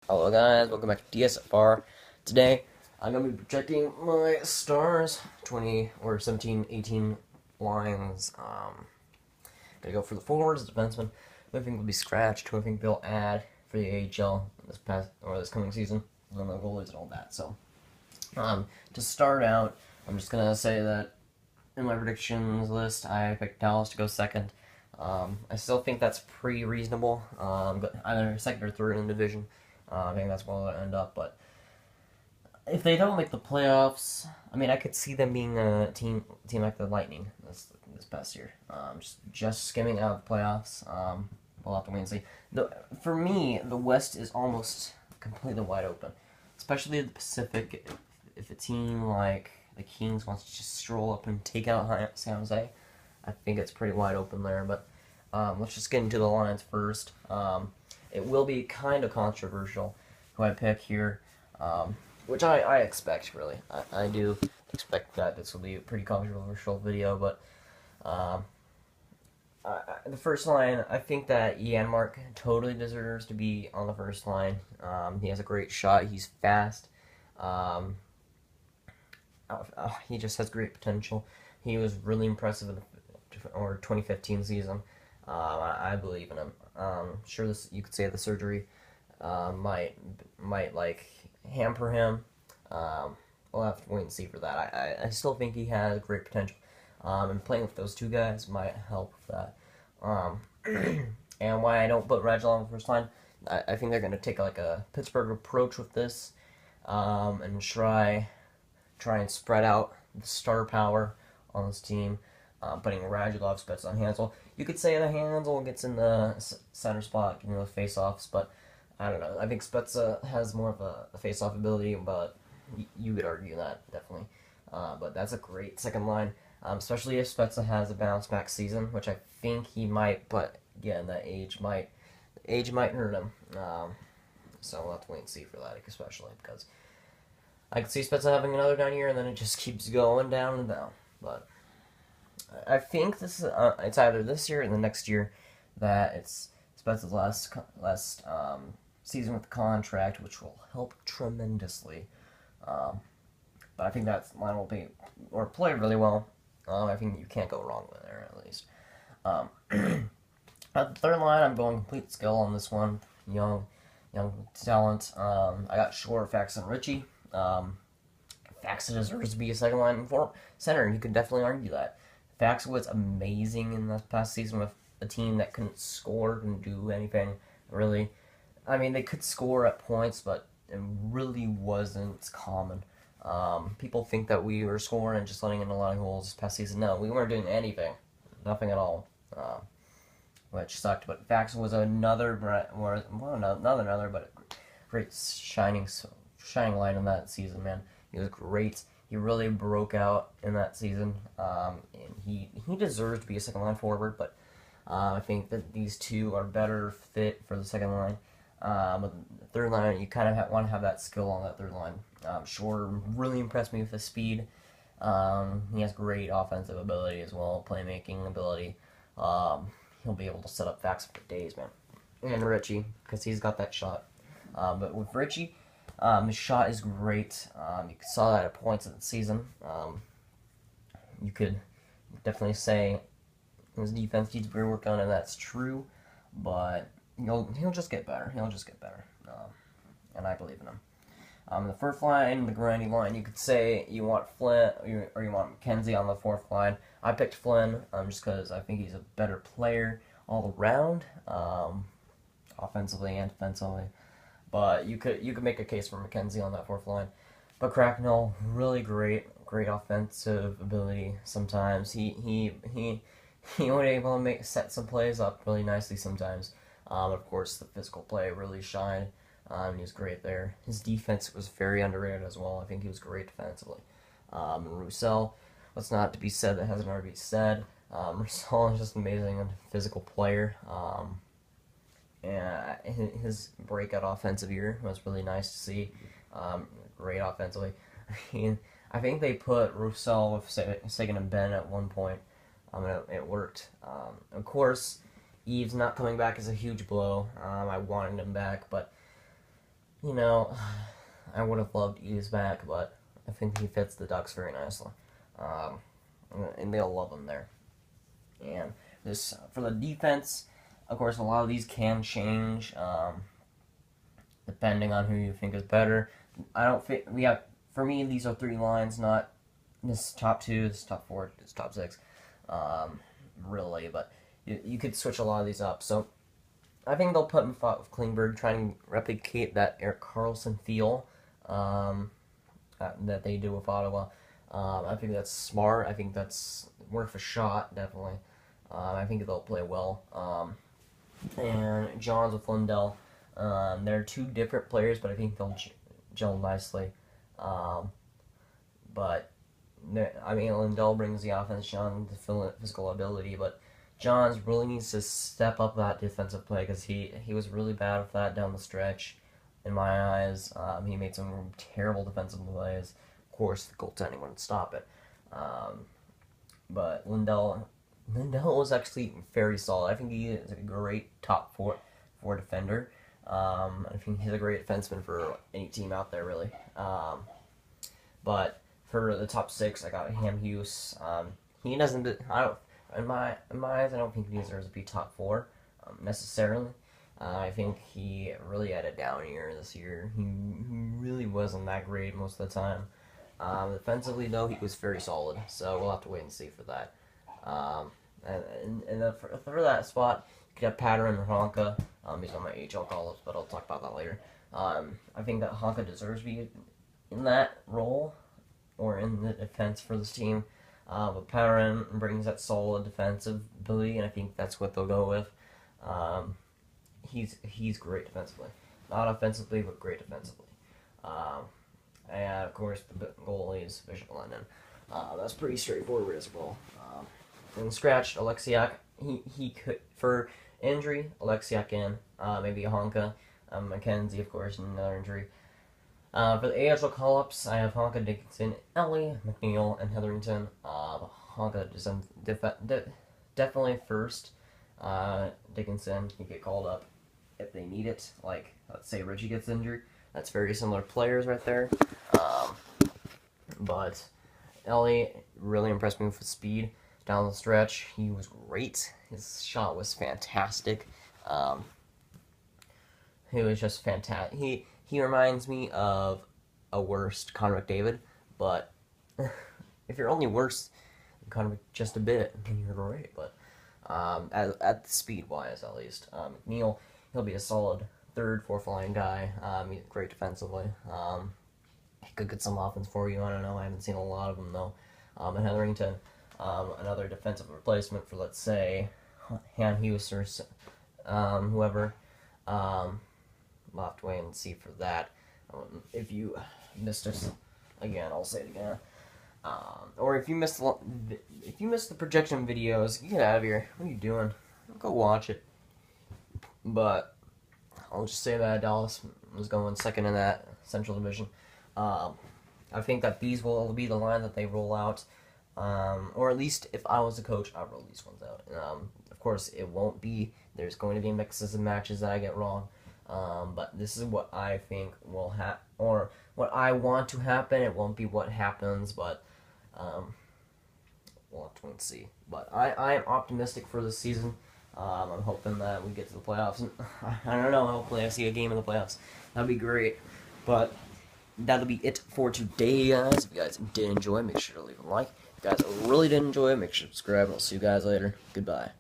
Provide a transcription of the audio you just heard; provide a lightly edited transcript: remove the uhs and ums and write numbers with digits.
Hello guys, welcome back to DSFR. Today, I'm going to be projecting my stars, 20 or 17, 18 lines. Gonna go for the forwards, the defenseman, who I think will be scratched, who I think they'll add for the AHL this coming season, and the goalies and all that. So, to start out, I'm just gonna say that in my predictions list, I picked Dallas to go second. I still think that's pretty reasonable. Either second or third in the division. I think that's where they'll end up. But if they don't make the playoffs, I mean, I could see them being a team like the Lightning this past year. Just skimming out of the playoffs. We'll have to wait and see. For me, the West is almost completely wide open, especially the Pacific. If a team like the Kings wants to just stroll up and take out San Jose, I think it's pretty wide open there. But let's just get into the lines first. It will be kind of controversial who I pick here, which I expect, really. I do expect that this will be a pretty controversial video, but the first line, I think that Janmark totally deserves to be on the first line. He has a great shot. He's fast. He just has great potential. He was really impressive in the 2015 season. I believe in him. Sure, you could say the surgery might like hamper him. We'll have to wait and see for that. I still think he has great potential. And playing with those two guys might help with that. And why I don't put Ragel on the first line, I think they're going to take like a Pittsburgh approach with this, and try and spread out the star power on this team, putting Radulov, Spezza, and Hansel. You could say that Hansel gets in the center spot, the face-offs, but I don't know. I think Spezza has more of a face-off ability, but you could argue that, definitely. But that's a great second line, especially if Spezza has a bounce-back season, which I think he might, but again, that age might hurt him. So we'll have to wait and see for that, especially because I could see Spezza having another down year, and then it just keeps going down and down. But I think this is it's either this year or the next year that it's Spezza's last season with the contract, which will help tremendously. But I think that line will play really well. I think you can't go wrong with there at least. At the third line, I'm going complete skill on this one. Young talent. I got Shore, Fax, and Richie. Fax deserves to be a second line for center. You could definitely argue that. Fax was amazing in this past season with a team that couldn't score, couldn't do anything really. I mean, they could score at points, but it really wasn't common. People think that we were scoring and just letting in a lot of goals this past season. No, we weren't doing anything, nothing at all, which sucked. But Fax was another, but great shining line in that season, man. He was great. He really broke out in that season, and he deserves to be a second line forward. But I think that these two are better fit for the second line. But the third line, you kind of want to have that skill on that third line. Shore really impressed me with his speed. He has great offensive ability as well, playmaking ability. He'll be able to set up Fax for days, man. And Richie, because he's got that shot. But with Richie, his shot is great. You saw that at points of the season. You could definitely say his defense needs to be worked on, and that's true. But he'll just get better. He'll just get better, and I believe in him. The fourth line, the grindy line, you could say you want Flynn or you want McKenzie on the fourth line. I picked Flynn just because I think he's a better player all around, offensively and defensively. But you could make a case for McKenzie on that fourth line. But Cracknell, really great offensive ability. Sometimes he was able to set some plays up really nicely. Sometimes, of course, the physical play really shined. He was great there. His defense was very underrated as well. I think he was great defensively. Roussel, what's not to be said that hasn't already been said. Roussel is just an amazing physical player. And his breakout offensive year was really nice to see. Great offensively. I think they put Roussel with Sagan and Ben at one point. It worked. Of course, Eve's not coming back is a huge blow. I wanted him back, but you know, I would have loved Ease back, but I think he fits the Ducks very nicely. Um, and they'll love him there. And this for the defense, of course, a lot of these can change depending on who you think is better. I don't think we have. For me, these are three lines, not this top two, this top four, this top six, really. But you could switch a lot of these up. So I think they'll put him with Klingberg, trying to replicate that Erik Karlsson feel that they do with Ottawa. I think that's smart. I think that's worth a shot, definitely. I think they'll play well. And Johns with Lindell. They're two different players, but I think they'll gel nicely. But I mean, Lindell brings the offense, John the physical ability, but Johns really needs to step up that defensive play because he was really bad with that down the stretch. In my eyes, he made some terrible defensive plays. Of course, the goaltending wouldn't stop it. But Lindell was actually very solid. I think he is a great top four defender. I think he's a great defenseman for any team out there, really. But for the top six, I got Ham Hughes. He doesn't. In my eyes, I don't think he deserves to be top four necessarily. I think he really had a down year this year. He really wasn't that great most of the time. Defensively, though, he was very solid. So we'll have to wait and see for that. And then for that spot, you could have Patterson or Honka. He's on my HL call-ups, but I'll talk about that later. I think that Honka deserves to be in that role or in the defense for this team. But Patterson brings that solid defensive ability, and I think that's what they'll go with. He's great defensively. Not offensively, but great defensively. And, of course, the goalie is Bishop London. That's pretty straightforward as well. And scratched Alexiak. He could, for injury, Alexiak in. Maybe a Honka. McKenzie, of course, another injury. For the AHL call-ups, I have Honka, Dickinson, Ellie, McNeil, and Hetherington. Honka is definitely first. Dickinson can get called up if they need it. Like, let's say Richie gets injured. That's very similar players right there. But Ellie really impressed me with his speed down the stretch. He was great. His shot was fantastic. He was just fantastic. He reminds me of a worst Connor McDavid, but if you're only worse than Connor just a bit, then you're great. But at the speed-wise, at least, McNeil, he'll be a solid third, fourth line guy. He's great defensively. He could get some offense for you. I don't know. I haven't seen a lot of them though. And Hetherington, another defensive replacement for, let's say, Han Hughes or whoever. We'll have to wait and see for that. If you missed us, again, I'll say it again. Or if you missed the projection videos, get out of here. What are you doing? Go watch it. But I'll just say that Dallas was going second in that Central Division. I think that these will be the line that they roll out. Or at least if I was a coach, I'd roll these ones out. Of course, it won't be. There's going to be mixes and matches that I get wrong. But this is what I think will happen, or what I want to happen. It won't be what happens, but we'll have to wait and see. But I am optimistic for this season. I'm hoping that we get to the playoffs. And I don't know, hopefully I see a game in the playoffs. That'd be great. But that'll be it for today, guys. If you guys did enjoy, make sure to leave a like. If you guys really did enjoy, make sure to subscribe, and I'll see you guys later. Goodbye.